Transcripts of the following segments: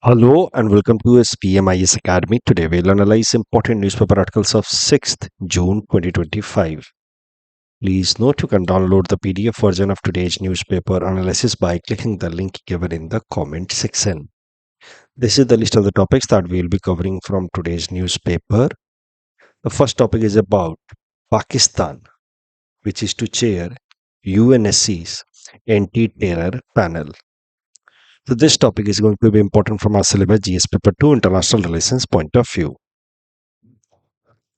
Hello and welcome to SPMIS Academy. Today we'll analyze important newspaper articles of 6th June 2025. Please note you can download the PDF version of today's newspaper analysis by clicking the link given in the comment section. This is the list of the topics that we'll be covering from today's newspaper. The first topic is about Pakistan, which is to chair UNSC's anti-terror panel. So this topic is going to be important from our syllabus GS paper 2 international relations point of view.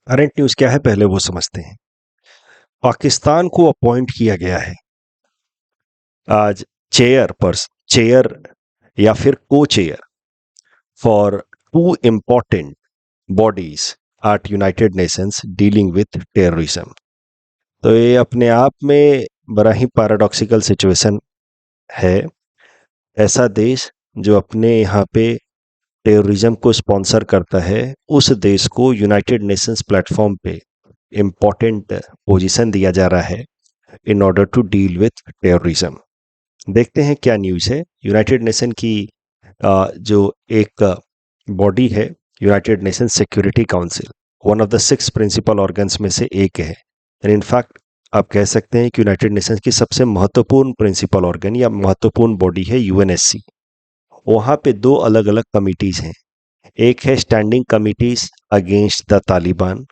Current news क्या है पहले वो समझते हैं। पाकिस्तान को appoint किया गया है आज चेयर या फिर को chair for two important bodies at United Nations dealing with terrorism. तो ये अपने आप में बड़ा ही पैराडॉक्सिकल सिचुएशन है। ऐसा देश जो अपने यहाँ पे टेररिज्म को स्पॉन्सर करता है, उस देश को यूनाइटेड नेशंस प्लेटफॉर्म पे इम्पोर्टेंट पोजीशन दिया जा रहा है in order to deal with terrorism. देखते हैं क्या न्यूज़ है। यूनाइटेड नेशन की जो एक बॉडी है, United Nation Security Council, one of the 6 principal organs में से एक है। एंड इनफैक्ट आप कह सकते हैं कि यूनाइटेड नेशंस की सबसे महत्वपूर्ण प्रिंसिपल ऑर्गन या महत्वपूर्ण बॉडी है यूएनएससी। वहाँ पे 2 अलग अलग कमिटीज हैं। एक है standing committees against the Taliban.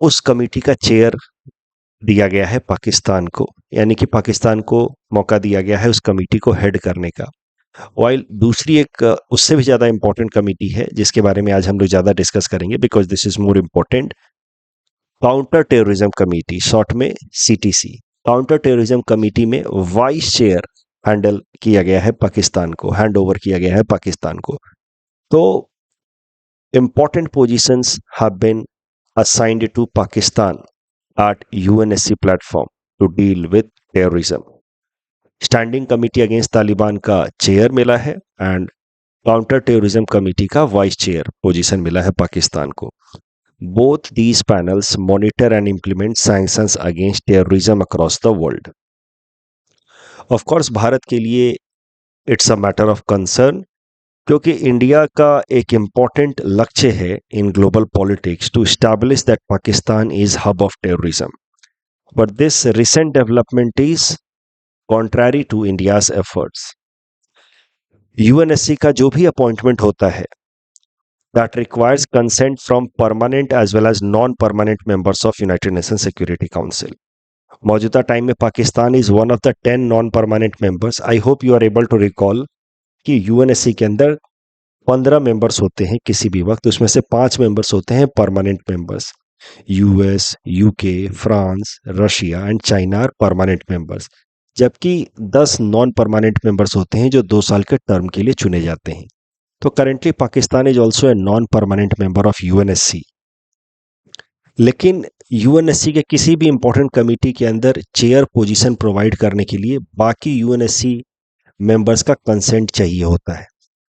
उस कमिटी का चेयर दिया गया है पाकिस्तान को, यानी कि पाकिस्तान को मौका दिया गया है उस कमिटी को हेड करने का। वाइल दूसरी एक उससे भी ज़्यादा इंपॉर्टेंट कमिटी है जिसके बारे में आज हम लोग ज़्यादा डिस्कस करेंगे because this is more important. Counter terrorism committee, short में सीटीसी। काउंटर टेररिज्म कमेटी में वाइस चेयर हैंडल किया गया है पाकिस्तान को, हैंड ओवर किया गया है पाकिस्तान को। तो important positions have been assigned to Pakistan at UNSC platform to deal with terrorism. Standing committee against Taliban का चेयर मिला है एंड काउंटर टेररिज्म कमिटी का वाइस चेयर पोजीशन मिला है पाकिस्तान को। Both these panels monitor and implement sanctions against terrorism across the world. Of course Bharat के लिए it's a matter of concern, क्योंकि इंडिया का एक इम्पॉर्टेंट लक्ष्य है in global politics to establish that Pakistan is hub of terrorism. But this recent development is contrary to India's efforts. UNSC का जो भी अपॉइंटमेंट होता है that requires consent from permanent as well as non permanent members of United Nation Security Council. मौजूदा time में Pakistan is one of the 10 non permanent members. I hope you are able to recall कि UNSC के अंदर 15 members होते हैं किसी भी वक्त, उसमें से 5 मेंबर्स होते हैं permanent members. US, UK, France, Russia and China are permanent members, जबकि 10 नॉन परमानेंट मेंबर्स होते हैं जो 2 साल के टर्म के लिए चुने जाते हैं। तो currently Pakistan is also a non permanent member of UNSC. लेकिन यूएनएससी के किसी भी इंपॉर्टेंट कमेटी के अंदर चेयर पोजीशन प्रोवाइड करने के लिए बाकी यूएनएससी मेंबर्स का कंसेंट चाहिए होता है।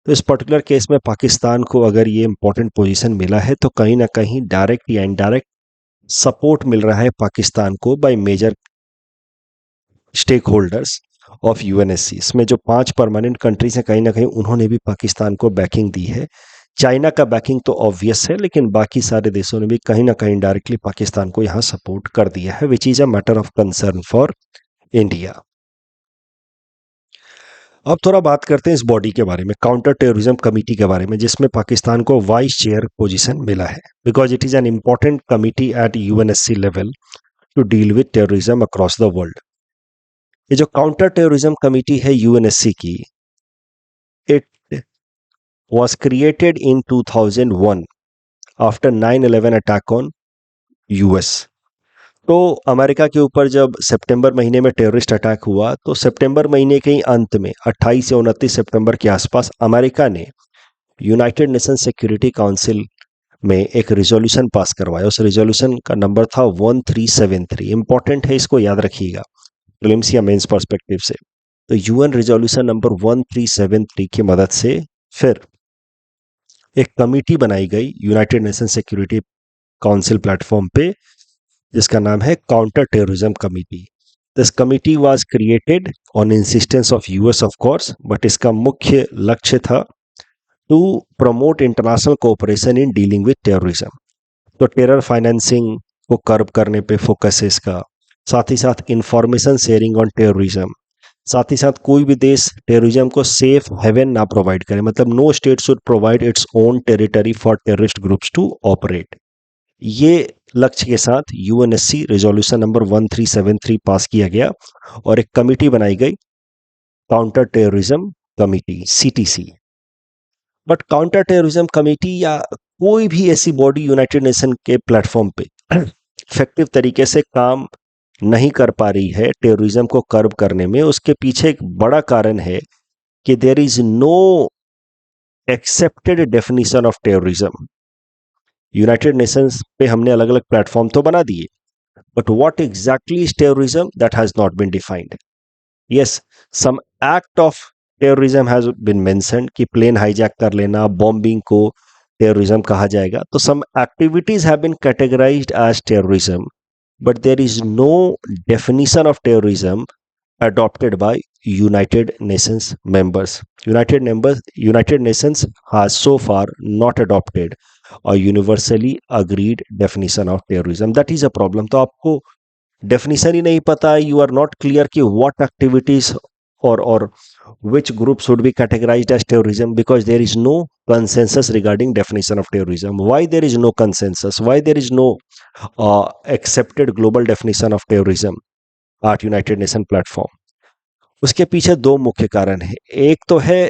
तो इस पर्टिकुलर केस में पाकिस्तान को अगर ये इंपॉर्टेंट पोजीशन मिला है तो कहीं ना कहीं डायरेक्ट या इनडायरेक्ट सपोर्ट मिल रहा है पाकिस्तान को by major stakeholders of UNSC. इसमें जो 5 परमानेंट कंट्रीज हैं, कहीं ना कहीं उन्होंने भी पाकिस्तान को बैकिंग दी है। चाइना का बैकिंग तो ऑब्वियस है, लेकिन बाकी सारे देशों ने भी कहीं ना कहीं डायरेक्टली पाकिस्तान को यहाँ सपोर्ट कर दिया है, which is a matter of concern for India. अब थोड़ा बात करते हैं इस बॉडी के बारे में, काउंटर टेररिज्म कमेटी के बारे में, जिसमें पाकिस्तान को वाइस चेयर पोजीशन मिला है because it is an important committee at UNSC level to deal with terrorism across the world. ये जो काउंटर टेररिज्म कमेटी है यूएनएससी की, it was created in 2001 after 9/11 attack on US. तो America के ऊपर जब सितंबर महीने में टेररिस्ट अटैक हुआ, तो सितंबर महीने के ही अंत में 28 से 29 सितंबर के आसपास अमेरिका ने यूनाइटेड नेशन सिक्योरिटी काउंसिल में एक रिजोल्यूशन पास करवाया। उस रिजोल्यूशन का नंबर था 1373। इंपॉर्टेंट है, इसको याद रखिएगा प्रीलिम्स या मेंस पर्सपेक्टिव से। तो यूएन रिजोल्यूशन नंबर 1373 की मदद से फिर एक कमेटी बनाई गई United Nation Security Council platform पे, जिसका नाम है counter terrorism committee. This committee was created on insistence of US of course, but इसका मुख्य लक्ष्य था to promote international cooperation in dealing with terrorism. तो टेरर फाइनेंसिंग को कर्ब करने पे फोकस है इसका, साथ ही साथ इंफॉर्मेशन शेयरिंग ऑन टेररिज्म, साथ ही साथ कोई भी देश टेररिज्म को सेफ हेवन ना प्रोवाइड करे, मतलब no state should provide its own territory for terrorist groups to operate. ये लक्ष्य के साथ यूएनएससी रेजोल्यूशन नंबर 1373 पास किया गया और एक कमिटी बनाई गई, counter terrorism committee, CTC. But counter terrorism committee या कोई भी ऐसी बॉडी यूनाइटेड नेशन के प्लेटफॉर्म पे इफेक्टिव तरीके से काम नहीं कर पा रही है टेररिज्म को कर्ब करने में। उसके पीछे एक बड़ा कारण है कि there is no accepted definition of terrorism. United Nations पे हमने अलग अलग प्लेटफॉर्म तो बना दिए, but what exactly is terrorism, that has not been defined. Yes, some act of terrorism has been mentioned कि प्लेन हाईजैक कर लेना, बॉम्बिंग को टेररिज्म कहा जाएगा। तो some activities have been categorised as terrorism, but there is no definition of terrorism adopted by United Nations members. United Nations has so far not adopted a universally agreed definition of terrorism. That is a problem. तो आपको definition ही नहीं पता है, you are not clear कि what activities or which group should be categorized as terrorism, because there is no consensus regarding definition of terrorism. Why there is no consensus? Why there is no accepted global definition of terrorism at United Nation platform? उसके पीछे दो मुख्य कारण है। एक तो है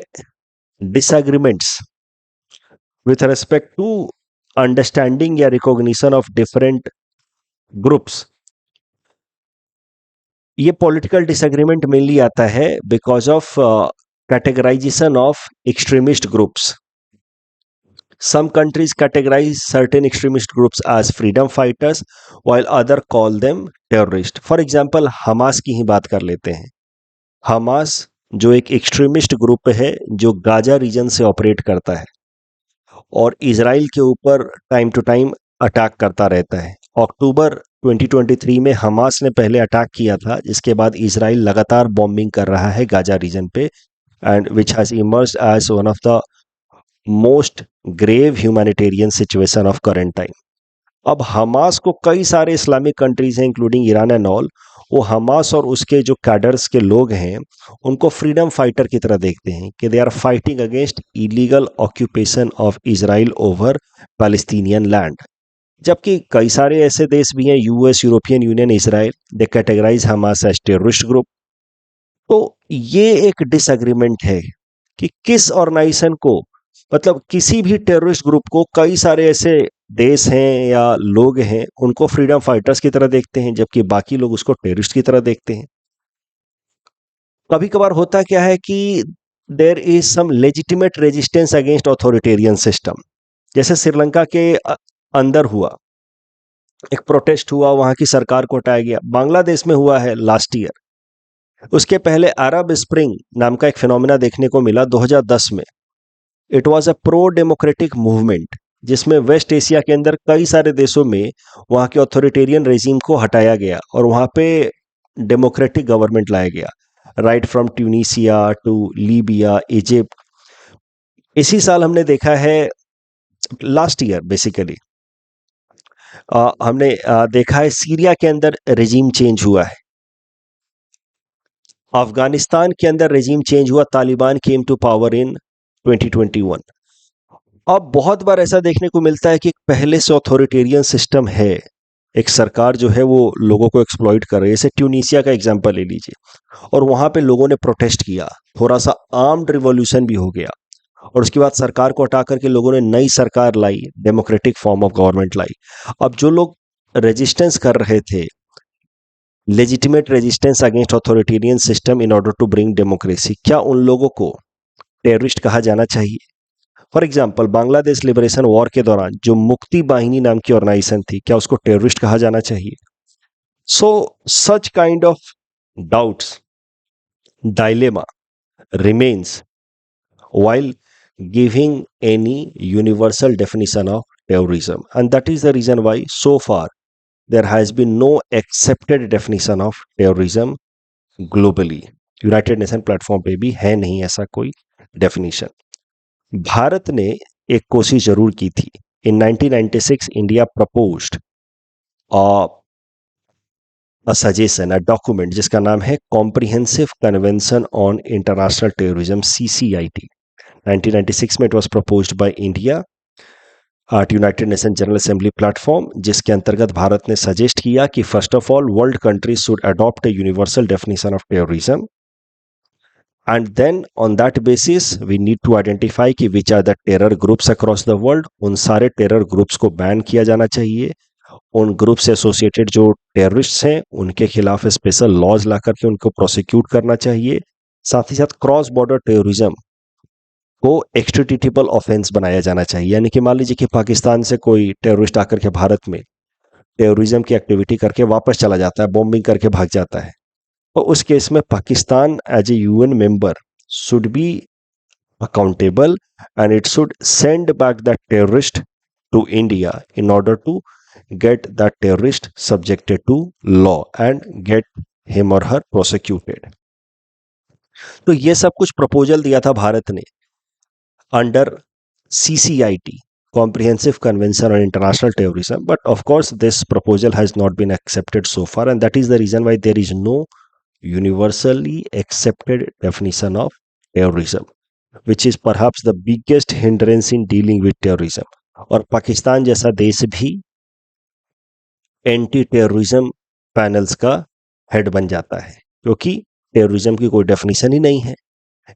disagreements with respect to understanding या recognition of different groups। ये पॉलिटिकल डिसएग्रीमेंट मेनली आता है because of categorisation of extremist groups. Some countries categorize certain extremist groups as freedom fighters while other call them terrorist. For example, Hamas की ही बात कर लेते हैं। Hamas जो एक एक्सट्रीमिस्ट ग्रुप है जो गाजा रीजन से ऑपरेट करता है और इजराइल के ऊपर टाइम टू टाइम अटैक करता रहता है। अक्टूबर 2023 में हमास ने पहले अटैक किया था, जिसके बाद इजराइल लगातार बॉम्बिंग कर रहा है गाजा रीजन पे, and which has emerged as one of the most grave humanitarian situation of current time. अब हमास को कई सारे इस्लामिक कंट्रीज हैं इंक्लूडिंग ईरान एंड ऑल, वो हमास और उसके जो कैडर्स के लोग हैं उनको फ्रीडम फाइटर की तरह देखते हैं कि they are fighting against illegal occupation of Israel over Palestinian land. जबकि कई सारे ऐसे देश भी हैं, US, European Union, Israel, they categorise Hamas as terrorist group. तो ये एक डिसएग्रीमेंट है कि किस ऑर्गेनाइजेशन को, मतलब किसी भी टेररिस्ट ग्रुप को कई सारे ऐसे देश हैं या लोग हैं उनको फ्रीडम फाइटर्स की तरह देखते हैं, जबकि बाकी लोग उसको टेररिस्ट की तरह देखते हैं। कभी कभार होता क्या है कि there is some legitimate resistance against authoritarian system. जैसे श्रीलंका के अंदर हुआ, एक प्रोटेस्ट हुआ, वहां की सरकार को हटाया गया। बांग्लादेश में हुआ है लास्ट ईयर। उसके पहले अरब स्प्रिंग नाम का एक फिनोमिना देखने को मिला 2010 में। It was a pro democratic movement जिसमें वेस्ट एशिया के अंदर कई सारे देशों में वहां के ऑथोरिटेरियन रेजिम को हटाया गया और वहां पे डेमोक्रेटिक गवर्नमेंट लाया गया, right from Tunisia to Libya, Egypt. इसी साल हमने देखा है, लास्ट ईयर बेसिकली हमने देखा है सीरिया के अंदर रेजिम चेंज हुआ है, अफगानिस्तान के अंदर रेजिम चेंज हुआ, Taliban came to power in 2021। अब बहुत बार ऐसा देखने को मिलता है कि पहले से ऑथोरिटेरियन सिस्टम है, एक सरकार जो है वो लोगों को एक्सप्लॉइट कर रही है। जैसे ट्यूनिसिया का एग्जांपल ले लीजिए, और वहां पे लोगों ने प्रोटेस्ट किया, थोड़ा सा आर्म्ड रिवॉल्यूशन भी हो गया, और उसके बाद सरकार को हटा करके लोगों ने नई सरकार लाई, डेमोक्रेटिक फॉर्म ऑफ गवर्नमेंट लाई। अब जो लोग रेजिस्टेंस कर रहे थे, legitimate resistance against authoritarian system in order to bring democracy, क्या उन लोगों को टेररिस्ट कहा जाना चाहिए? For example, Bangladesh liberation war के दौरान जो मुक्ति बाहिनी नाम की ऑर्गेनाइजेशन थी, क्या उसको टेररिस्ट कहा जाना चाहिए? So such kind of doubts, dilemma remains while giving any universal definition of terrorism, and that is the reason why so far there has been no accepted definition of terrorism globally. United nation platform पे भी है नहीं ऐसा कोई definition. Bharat ने एक कोशिश जरूर की थी. इन 1996 India proposed a suggestion, a document जिसका नाम है Comprehensive Convention on International Terrorism, CCIT. 1996 में it was proposed by India at United Nations General Assembly platform, जिसके अंतर्गत भारत ने सजेस्ट किया कि first of all world countries should adopt a universal definition of terrorism, and then on that basis we need to identify कि which are the terror groups across the world. उन सारे terror groups को ban किया जाना चाहिए. उन group से associated जो टेररिस्ट हैं उनके खिलाफ स्पेशल लॉज ला करके उनको प्रोसिक्यूट करना चाहिए. साथ ही साथ क्रॉस बॉर्डर टेररिज्म को एक्सट्रीडिटेबल ऑफेंस बनाया जाना चाहिए. यानी कि मान लीजिए कि पाकिस्तान से कोई टेररिस्ट आकर के भारत में टेररिज्म की एक्टिविटी करके वापस चला जाता है, बॉम्बिंग करके भाग जाता है, तो उस केस में Pakistan as a UN member should be accountable and it should send back that terrorist to India in order to get that terrorist subjected to law and get him or her prosecuted. तो ये सब कुछ proposal दिया था भारत ने under CCIT, Comprehensive Convention on International Terrorism, but of course this proposal has not been accepted so far, and that is the reason why there is no universally accepted definition of terrorism, which is perhaps the biggest hindrance in dealing with terrorism. और पाकिस्तान जैसा देश भी anti terrorism panels का head बन जाता है क्योंकि terrorism की कोई डेफिनेशन ही नहीं है.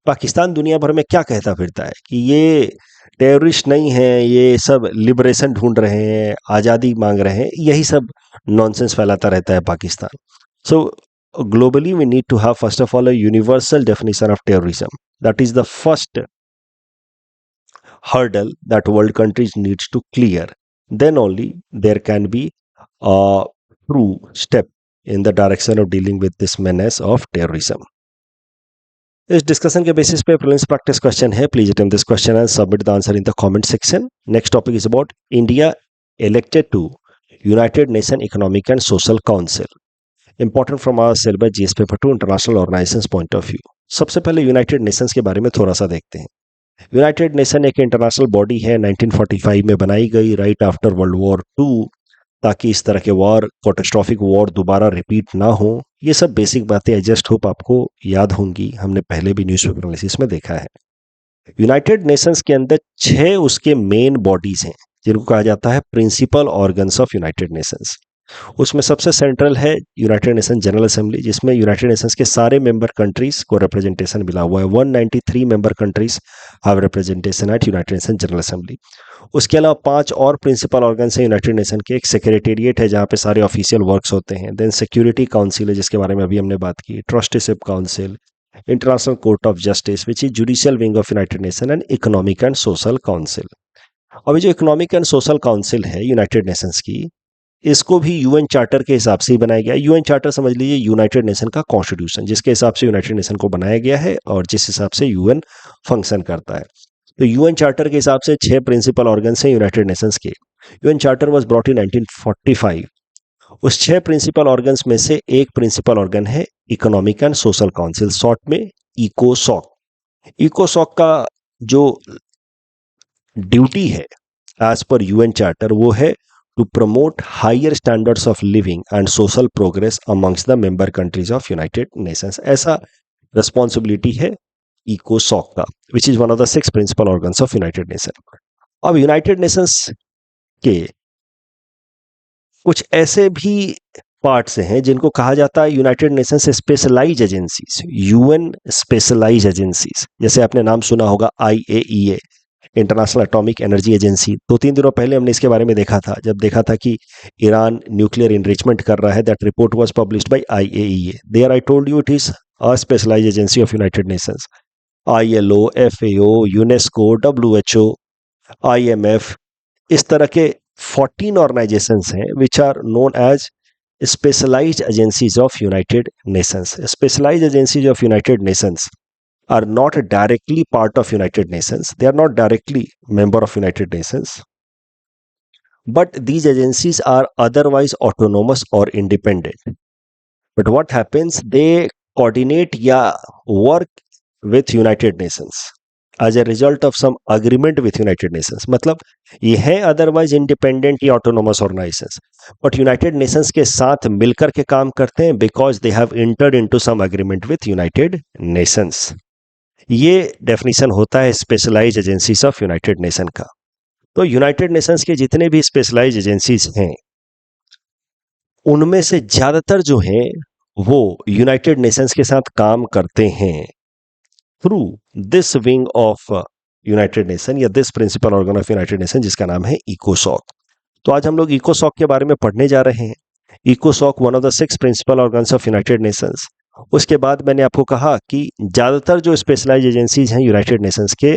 पाकिस्तान दुनिया भर में क्या कहता फिरता है कि ये टेररिस्ट नहीं है, ये सब लिबरेशन ढूंढ रहे हैं, आज़ादी मांग रहे हैं, यही सब नॉनसेंस फैलाता रहता है Pakistan. So globally we need to have first of all a universal definition of terrorism. That is the first hurdle that world countries needs to clear. Then only there can be a true step in the direction of dealing with this menace of terrorism. इस discussion के basis पे prelims practice question है. Please attempt this question and submit the answer in the comment section. Next topic is about India elected to United Nations Economic and Social Council. Important from our syllabus GS paper 2 international organizations point of view. सबसे पहले United Nations के बारे में थोड़ा सा देखते हैं. United nation एक इंटरनेशनल बॉडी है, 1945 में बनाई गई राइट आफ्टर वर्ल्ड वॉर 2, ताकि इस तरह के वॉर, कैटास्ट्रोफिक वॉर दोबारा रिपीट ना हो. ये सब बेसिक बातें आई जस्ट होप आपको याद होंगी, हमने पहले भी न्यूज़पेपर एनालिसिस में देखा है. यूनाइटेड नेशंस के अंदर 6 उसके मेन बॉडीज हैं जिनको कहा जाता है principal organs of United Nations. उसमें सबसे सेंट्रल है यूनाइटेड नेशन जनरल असेंबली, जिसमें यूनाइटेड नेशंस के सारे मेंबर कंट्रीज को रिप्रेजेंटेशन मिला हुआ है. 193 member countries have representation at United Nation General Assembly. उसके अलावा 5 और प्रिंसिपल ऑर्गन्स हैं यूनाइटेड नेशन के. एक सेक्रेटेरिएट है जहाँ पे सारे ऑफिशियल वर्क्स होते हैं. देन सिक्योरिटी काउंसिल है जिसके बारे में अभी हमने बात की. Trusteeship council, international court of justice which is judicial wing of United nation, and economic and social council. अभी जो इकोनॉमिक एंड सोशल काउंसिल है यूनाइटेड नेशंस की, इसको भी यूएन चार्टर के हिसाब से ही बनाया गया. यूएन चार्टर समझ लीजिए यूनाइटेड नेशन का कॉन्स्टिट्यूशन, जिसके हिसाब से यूनाइटेड नेशन को बनाया गया है और जिस हिसाब से यूएन फंक्शन करता है. तो यूएन चार्टर के हिसाब से 6 प्रिंसिपल ऑर्गन्स हैं यूनाइटेड नेशंस के. UN charter was brought in 1945. उस 6 प्रिंसिपल ऑर्गन्स में से एक प्रिंसिपल ऑर्गन है economic and social council, short में इकोसॉक. इकोसॉक का जो ड्यूटी है एज पर यूएन चार्टर वो है to promote higher standards of living and social progress amongst the member countries of United Nations. ऐसा responsibility है ECOSOC का, which is one of the 6 principal organs of United Nations. अब United Nations के कुछ ऐसे भी पार्ट्स हैं जिनको कहा जाता है United Nations specialise agencies, UN specialise agencies. जैसे आपने नाम सुना होगा IAEA, International Atomic Energy Agency. 2-3 दिनों पहले हमने इसके बारे में देखा था, जब देखा था कि ईरान न्यूक्लियर इनरिचमेंट कर रहा है. That report was published by IAEA. There I told you it is a specialised agency of United Nations. ILO, FAO, UNESCO, WHO, IMF, इस तरह के 14 ऑर्गेनाइजेशंस हैं which are known as specialised agencies of United Nations. Specialised agencies of United Nations are not directly part of United Nations. They are not directly member of United Nations. but these agencies are otherwise autonomous or independent. But what happens, they coordinate या work with United Nations as a result of some agreement with United Nations. मतलब ये है otherwise independent या autonomous organizations, but United Nations के साथ मिलकर के काम करते हैं because they have entered into some agreement with United Nations. ये डेफिनेशन होता है specialised agencies of United Nation का। तो यूनाइटेड नेशंस के जितने भी स्पेशलाइज्ड एजेंसीज हैं उनमें से ज्यादातर जो हैं वो यूनाइटेड नेशंस के साथ काम करते हैं through this wing of United Nation या this principal organ of United Nation जिसका नाम है इकोसॉक। तो आज हम लोग इकोसॉक के बारे में पढ़ने जा रहे हैं। इकोसॉक one of the 6 principal organs of United Nations. उसके बाद मैंने आपको कहा कि ज्यादातर जो स्पेशलाइज्ड एजेंसीज हैं यूनाइटेड नेशंस के,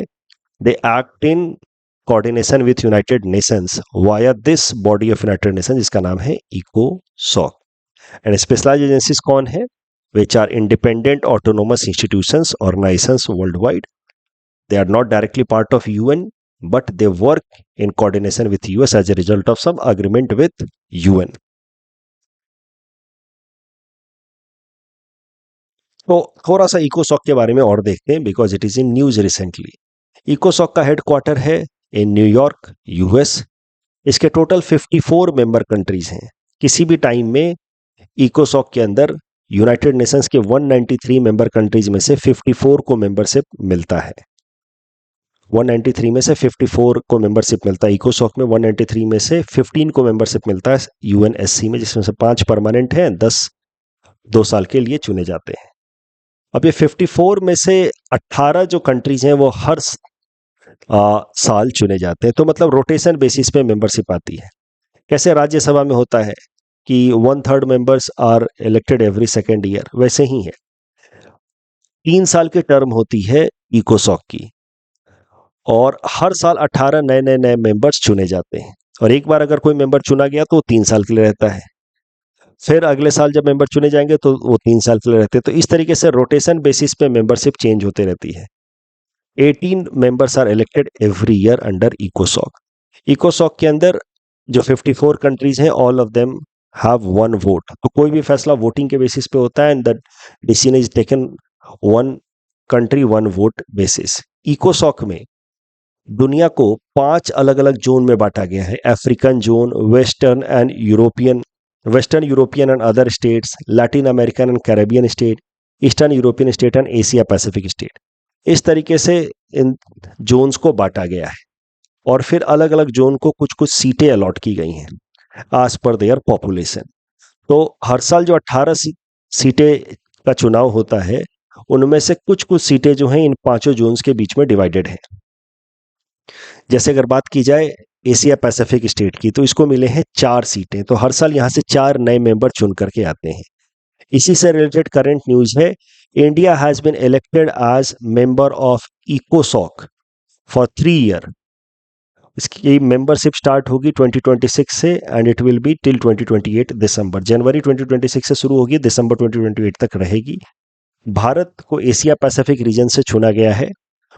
they act in coordination with United Nations via this body of United Nation जिसका नाम है इकोसॉक। एंड स्पेशलाइज्ड एजेंसीज कौन है? Which are independent autonomous institutions organisations worldwide. They are not directly part of UN but they work in coordination with US as a result of some agreement with UN. तो थोड़ा सा इकोसॉक के बारे में और देखते हैं because it is in news recently. इकोसॉक का हेडक्वार्टर है इन न्यूयॉर्क, यूएस। इसके टोटल 54 मेंबर कंट्रीज हैं। किसी भी टाइम में इकोसॉक के अंदर यूनाइटेड नेशंस के 193 मेंबर कंट्रीज में से 54 को मेंबरशिप मिलता है। 193 में से 54 को मेंबरशिप मिलता है इकोसॉक में। 193 में से 15 को मेंबरशिप मिलता है यूएनएससी में, जिसमें से 5 परमानेंट हैं, 10 2 साल के लिए चुने जाते हैं। अब ये 54 में से 18 जो कंट्रीज हैं वो हर साल चुने जाते हैं। तो मतलब रोटेशन बेसिस पे मेंबरशिप आती है। कैसे राज्यसभा में होता है कि 1/3 members are elected every second year, वैसे ही है 3 साल की टर्म होती है इकोसॉक की और हर साल 18 नए मेंबर्स चुने जाते हैं। और एक बार अगर कोई मेंबर चुना गया तो वो 3 साल के लिए रहता है। फिर अगले साल जब मेंबर चुने जाएंगे तो वो 3 साल के लिए रहते हैं। तो इस तरीके से रोटेशन बेसिस पे मेंबरशिप चेंज होते रहती है। 18 members are elected every year under इकोसॉक। इकोसॉक के अंदर जो 54 कंट्रीज हैं, all of them have 1 vote. तो कोई भी फैसला वोटिंग के बेसिस पे होता है and the decision is taken 1 country 1 vote basis. इकोसॉक में दुनिया को 5 अलग अलग जोन में बांटा गया है। African zone, western European and other states, Latin American and Caribbean state, eastern European state and Asia Pacific state. इस तरीके से इन जोन्स को बांटा गया है और फिर अलग अलग जोन को कुछ कुछ सीटें अलॉट की गई हैं आज पर देयर पॉपुलेशन। तो हर साल जो 18 सीटें का चुनाव होता है उनमें से कुछ कुछ सीटें जो हैं इन 5 जोन्स के बीच में डिवाइडेड है। जैसे अगर बात की जाए एशिया पैसिफिक स्टेट की, तो इसको मिले हैं 4 सीटें। तो हर साल यहां से 4 नए मेंबर चुन करके आते हैं। इसी से रिलेटेड करंट न्यूज है, India has been elected as member of इकोसॉक फॉर 3 ईयर। इसकी मेंबरशिप स्टार्ट होगी 2026 से and it will be till 2028 December. जनवरी 2026 से शुरू होगी, दिसंबर 2028 तक रहेगी। भारत को एशिया पैसिफिक रीजन से चुना गया है।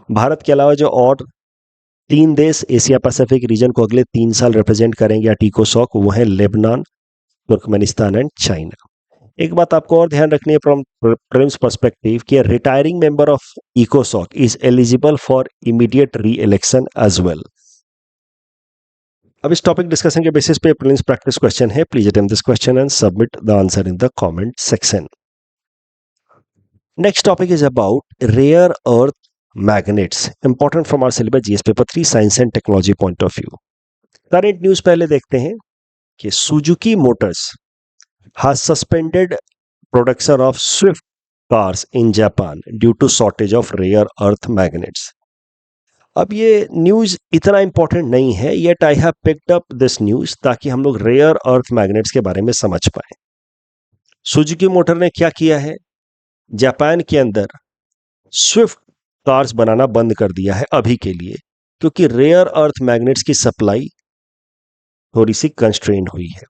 भारत के अलावा जो और 3 देश एशिया पैसिफिक रीजन को अगले 3 साल रिप्रेजेंट करेंगे एट इकोसॉक, वो है लेबनान, तुर्कमेनिस्तान एंड चाइना। एक बात आपको और ध्यान रखनी है फ्रॉम प्रीलिम्स पर्सपेक्टिव कि रिटायरिंग मेंबर ऑफ इकोसॉक is eligible for immediate re election as well. अब इस टॉपिक डिस्कशन के बेसिस पे प्रीलिम्स प्रैक्टिस क्वेश्चन है। Please attempt this question and submit the answer in the comment section. Next topic is about rare earth magnets, important from our syllabus GS paper 3 science and technology point of view. Current news पहले देखते हैं कि Suzuki Motors has suspended production of Swift cars in Japan due to shortage of rare earth magnets. अब ये news इतना important नहीं है, yet I have picked up this news ताकि हम लोग रेयर अर्थ मैग्नेट्स के बारे में समझ पाए। सुजुकी मोटर ने क्या किया है, जापान के अंदर स्विफ्ट कार्स बनाना बंद कर दिया है अभी के लिए, क्योंकि रेयर अर्थ मैग्नेट्स की सप्लाई थोड़ी सी कंस्ट्रेंड हुई है।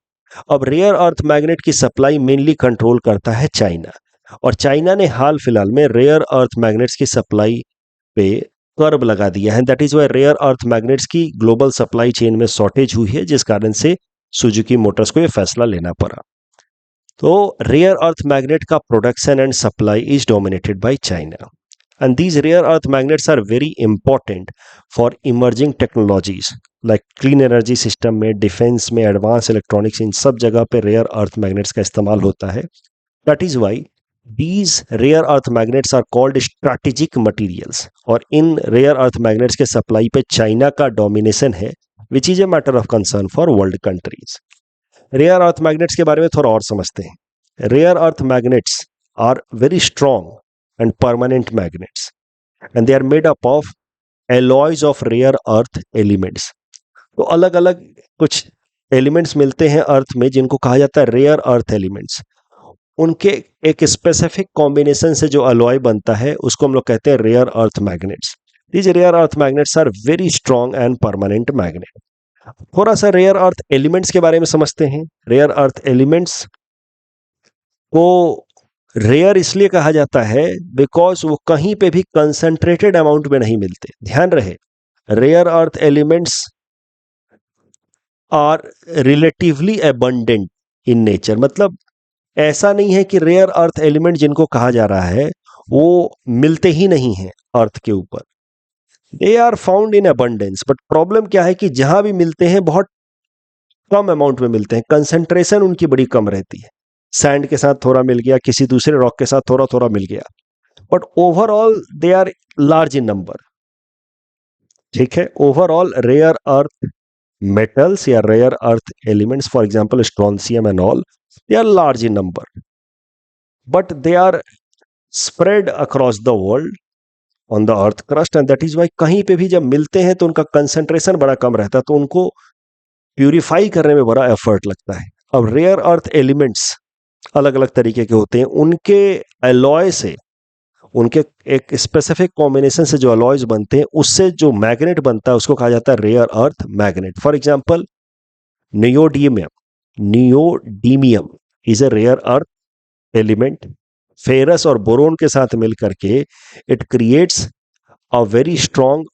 अब रेयर अर्थ मैग्नेट की सप्लाई मेनली कंट्रोल करता है चाइना, और चाइना ने हाल फिलहाल में रेयर अर्थ मैग्नेट्स की सप्लाई पे कर्व लगा दिया है। That is why rare earth magnets की ग्लोबल सप्लाई चेन में शॉर्टेज हुई है, जिस कारण से सुजुकी मोटर्स को यह फैसला लेना पड़ा। तो रेयर अर्थ मैग्नेट का production and supply is dominated by China, and these rare earth magnets are very important for emerging technologies like clean energy system में, डिफेंस में, एडवांस इलेक्ट्रॉनिक्स, इन सब जगह पे रेयर अर्थ मैग्नेट्स का इस्तेमाल होता है। That is why these rare earth magnets are called strategic materials, और इन rare earth magnets के सप्लाई पे चाइना का डोमिनेशन है, which is a matter of concern for world countries. rare earth magnets के बारे में थोड़ा और समझते हैं। rare earth magnets are very strong and permanent magnets, and they are made up of alloys of rare earth elements. तो अलग अलग कुछ एलिमेंट्स मिलते हैं अर्थ में जिनको कहा जाता है रेयर अर्थ एलिमेंट्स। उनके एक स्पेसिफिक कॉम्बिनेशन से जो अलॉय बनता है उसको हम लोग कहते हैं rare earth magnets. These rare earth magnets are very strong and permanent magnet. थोड़ा सा रेयर अर्थ एलिमेंट्स के बारे में समझते हैं। रेयर अर्थ एलिमेंट्स को रेयर इसलिए कहा जाता है बिकॉज वो कहीं पे भी कंसंट्रेटेड अमाउंट में नहीं मिलते। ध्यान रहे, rare earth elements are relatively abundant in nature, मतलब ऐसा नहीं है कि रेयर अर्थ एलिमेंट जिनको कहा जा रहा है वो मिलते ही नहीं हैं अर्थ के ऊपर। They are found in abundance, but problem क्या है कि जहां भी मिलते हैं बहुत कम अमाउंट में मिलते हैं, कंसंट्रेशन उनकी बड़ी कम रहती है। सैंड के साथ थोड़ा मिल गया, किसी दूसरे रॉक के साथ थोड़ा थोड़ा मिल गया, but overall they are large in number. ठीक है, ओवरऑल रेयर अर्थ metals या rare earth elements, for example strontium and all, they are large in number, but they are spread across the world on the earth crust, and that is why कहीं पे भी जब मिलते हैं तो उनका concentration बड़ा कम रहता है, तो उनको प्यूरिफाई करने में बड़ा एफर्ट लगता है। अब रेयर अर्थ एलिमेंट्स अलग अलग तरीके के होते हैं, उनके अलॉय से, उनके एक स्पेसिफिक कॉम्बिनेशन से जो अलॉयज बनते हैं उससे जो मैग्नेट बनता है उसको कहा जाता है rare earth magnet. For example neodymium, neodymium is a rare earth element. Ferrous और बोरोन के साथ मिल करके it creates a very strong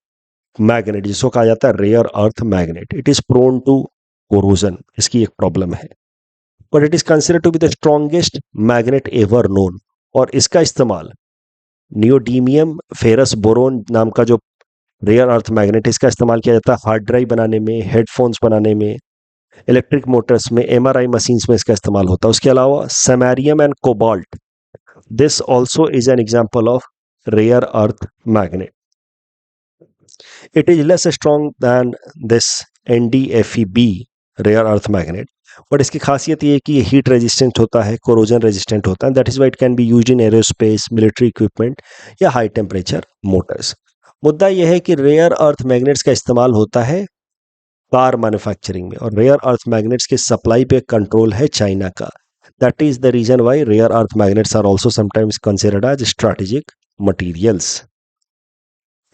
magnet जिसको कहा जाता है rare earth magnet. It is prone to corrosion, इसकी एक प्रॉब्लम है, but it is considered to be the strongest magnet ever known. और इसका इस्तेमाल नियोडीमियम, फेरस, बोरोन नाम का जो रेयर अर्थ मैग्नेट, इसका इस्तेमाल किया जाता है हार्ड ड्राइव बनाने में, हेडफोन्स बनाने में, इलेक्ट्रिक मोटर्स में, एमआरआई मशीन्स में इसका इस्तेमाल होता है। उसके अलावा samarium and cobalt, this also is an example of rare earth magnet. It is less strong than this NdFeB rare earth magnet, but इसकी खासियत ये है कि ये हीट रेजिस्टेंट होता है, कोरोजन रेजिस्टेंट होता है। That is why it can be used in aerospace, military equipment या हाई टेम्परेचर मोटर्स। मुद्दा यह है कि रेयर अर्थ मैग्नेट्स का इस्तेमाल होता है कार मैन्युफैक्चरिंग में, और रेयर अर्थ मैग्नेट्स की सप्लाई पे कंट्रोल है चाइना का। That is the reason why rare earth magnets are also sometimes considered as strategic materials.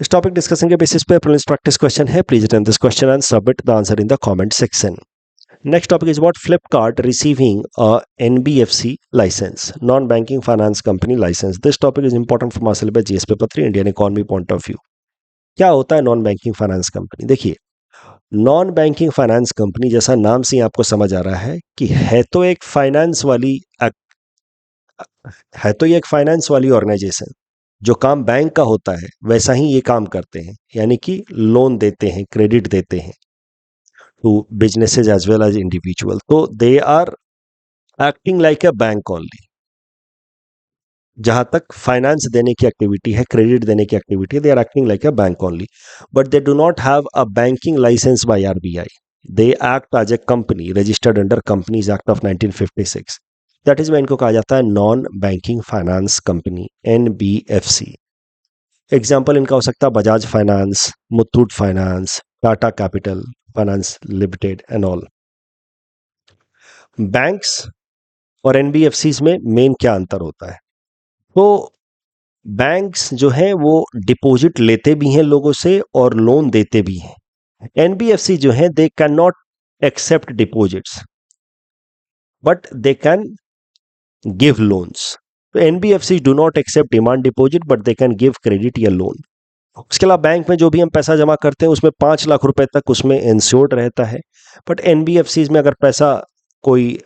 इस टॉपिक डिस्कशन के बेसिस पे प्रीलिम्स प्रैक्टिस क्वेश्चन है। Please attempt this question and submit the answer in the comment section. Next topic is about Flipkart receiving a NBFC license, non-banking finance company license. This topic is important for our syllabus GS paper 3 Indian economy point of view. क्या होता है non banking finance company? देखिए, non banking finance company जैसा नाम से ही आपको समझ आ रहा है कि है तो एक फाइनेंस वाली ऑर्गेनाइजेशन, जो काम बैंक का होता है वैसा ही ये काम करते हैं, यानी कि लोन देते हैं, क्रेडिट देते हैं to businesses as well as individual. So they are acting like a bank only. जहां तक फाइनेंस देने की एक्टिविटी है, क्रेडिट देने की एक्टिविटी है, they are acting like a bank only, but they do not have a banking licence by RBI. They act as a company registered under companies act of 1956. That is why इनको कहा जाता है non banking finance company, NBFC. Example इनका हो सकता है Bajaj finance, Muthoot finance, Tata capital finance limited and all. Banks और NBFCs में मेन क्या अंतर होता है? तो बैंक्स जो है वो डिपॉजिट लेते भी हैं लोगों से और लोन देते भी हैं। NBFC जो है they can not accept deposits but they can give loans. तो NBFC do not accept demand deposit but they can give credit या लोन। उसके अलावा बैंक में जो भी हम पैसा जमा करते हैं उसमें 5 लाख रुपए तक उसमें इंश्योर्ड रहता है। बट एनबीएफसी में अगर पैसा कोई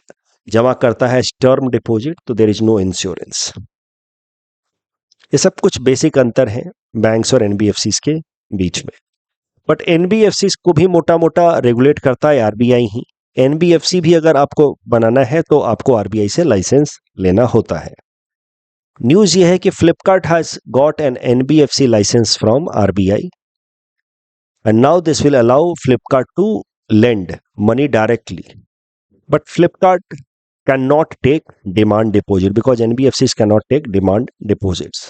जमा करता है टर्म डिपॉजिट तो देयर इज नो इंश्योरेंस। ये सब कुछ बेसिक अंतर है बैंक्स और एनबीएफसी के बीच में। बट एनबीएफसी को भी मोटा मोटा रेगुलेट करता है आरबीआई ही। एनबीएफसी भी अगर आपको बनाना है तो आपको आरबीआई से लाइसेंस लेना होता है। न्यूज ये है कि Flipkart has got an NBFC licence from RBI and now this will allow Flipkart to lend money directly. But Flipkart cannot take demand deposit because NBFCs cannot take demand deposits.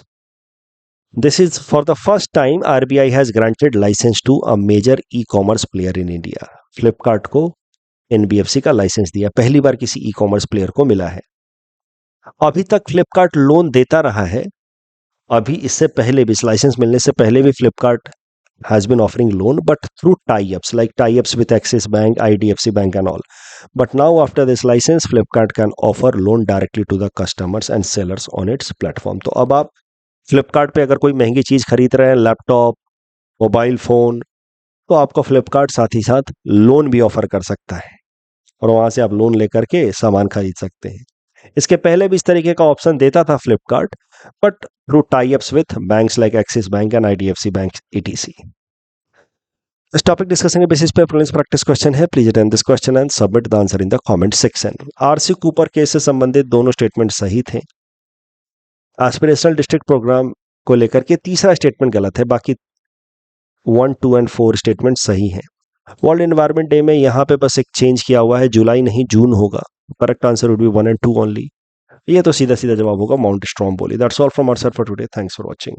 This is for the first time RBI has granted license to a major e-commerce player in India. Flipkart को NBFC का licence दिया, पहली बार किसी e commerce player को मिला है। अभी तक फ्लिपकार्ट लोन देता रहा है, अभी इससे पहले भी, इस लाइसेंस मिलने से पहले भी Flipkart has been offering loan but through tie-ups, like tie-ups with Axis Bank, IDFC Bank and all. But now after this license, Flipkart can offer loan directly to the customers and sellers on its platform. तो अब आप Flipkart पे अगर कोई महंगी चीज खरीद रहे हैं, लैपटॉप, मोबाइल फोन, तो आपको फ्लिपकार्ट साथ ही साथ लोन भी ऑफर कर सकता है और वहां से आप लोन लेकर के सामान खरीद सकते हैं। इसके पहले भी इस तरीके का ऑप्शन देता था Flipkart, but through tie-ups with banks like axis bank and IDFC bank etc. इस टॉपिक डिस्कशन के बेसिस पे प्रीलिम्स प्रैक्टिस क्वेश्चन है। Please attend this question and submit the answer in the comment section. RC Cooper case से संबंधित दोनों statement सही थे। Aspirational district programme को लेकर के तीसरा स्टेटमेंट गलत है, बाकी 1, 2 एंड 4 स्टेटमेंट सही हैं। वर्ल्ड एनवायरनमेंट डे में यहाँ पे बस एक चेंज किया हुआ है, जुलाई नहीं जून होगा। Correct answer would be 1 and 2 only. ये तो सीधा सीधा जवाब होगा Mount Stromboli. That's all from our side for today. Thanks for watching.